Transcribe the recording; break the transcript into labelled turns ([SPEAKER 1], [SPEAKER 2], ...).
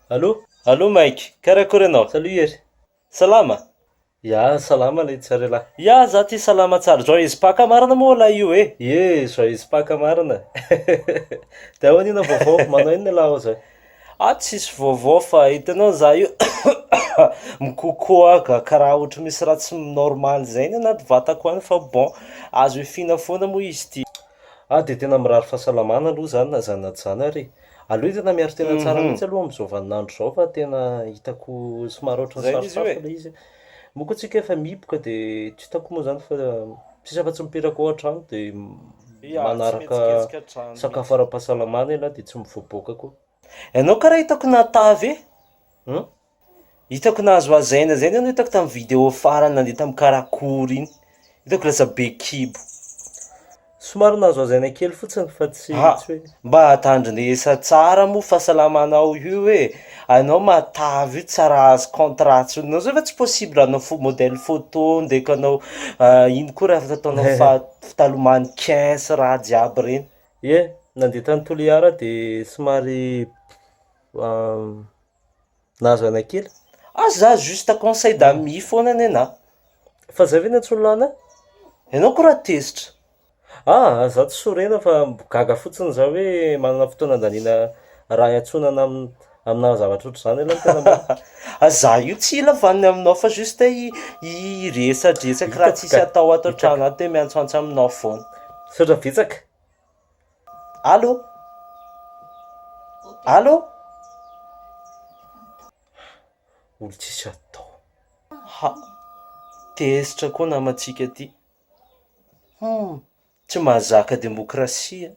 [SPEAKER 1] Allo?
[SPEAKER 2] Allo Mike, karakory anao?
[SPEAKER 1] Salut ery.
[SPEAKER 2] Salama?
[SPEAKER 1] Ya, salama lay tsara lahy.
[SPEAKER 2] Ya, za ty salama tsara. Joyeux Pâques marina moa lahy io e.
[SPEAKER 1] Joyeux Pâques marina. Dia ahoana ina vaovao? Manao inona lahy ao zay?
[SPEAKER 2] Tsisy vaovao fa hitanao za io mikokoaka karaha ohatry misy raha tsy normal zay ny anaty vatako any fa bon, azo ifina foana moa izy ty.
[SPEAKER 1] Dia tena mirary fahasalamana aloha zany na zany na tsy zany ary. Aloha tena miaro tena tsara
[SPEAKER 2] Mhm.
[SPEAKER 1] mihitsy aloha amin'izao vaninandro zao fa tena hitako somary ohatran'ny
[SPEAKER 2] Zay izy io
[SPEAKER 1] sarosarotra
[SPEAKER 2] e.
[SPEAKER 1] ilay izy. Moko antsika efa mihiboka dia tsy hitako moa zany fa sisa fa tsy mipiraka ao an-trano dia
[SPEAKER 2] Ya, tsy
[SPEAKER 1] manaraka
[SPEAKER 2] mihetsiketsika hatrany
[SPEAKER 1] sakafo
[SPEAKER 2] mihitsy.
[SPEAKER 1] ara-pahasalamana ialahy dia tsy mivoaboaka koa.
[SPEAKER 2] Ianao karaha hitako natavy e.
[SPEAKER 1] Hmm?
[SPEAKER 2] Hitako nahazo hazaina zay ianao hitako tamin'ny vidéo farany nandeha tamin'ny karakory iny. Hitako lasa be kibo.
[SPEAKER 1] Somary nahazo hazaina kely fotsiny fa tsy hoe
[SPEAKER 2] Mba tandrinesa tsara mo fahasalamanao io e. Anao matavy io tsara azo contrat tsononao zay fa tsy possible anao modèle photo ndeko anao ino koa raha fataonao fitalo mannequin sy raha jiaby reny.
[SPEAKER 1] nandeha tany Toliara dia somary nahazo hazaina kely.
[SPEAKER 2] Za juste conseil d'ami foana nena.
[SPEAKER 1] Fa zay ve nantsonolana?
[SPEAKER 2] Ianao koa raha tezitra.
[SPEAKER 1] Za tsy sorena fa gaga fotsiny za hoe manana fotoana andaniana raha iatsonana amina zavatra ohatr' izany aloha tena
[SPEAKER 2] Za io tsy ila vaniny aminao fa juste iresadresaky raha tsisy atao ato an-trano ato hoe miantsoantso aminao foana.
[SPEAKER 1] Misaotra betsaka.
[SPEAKER 2] Allô? Allô?
[SPEAKER 1] Olo tsisy atao.
[SPEAKER 2] Ha, tezitra koa namantsika ty. Tsy mahazaka demokrasia.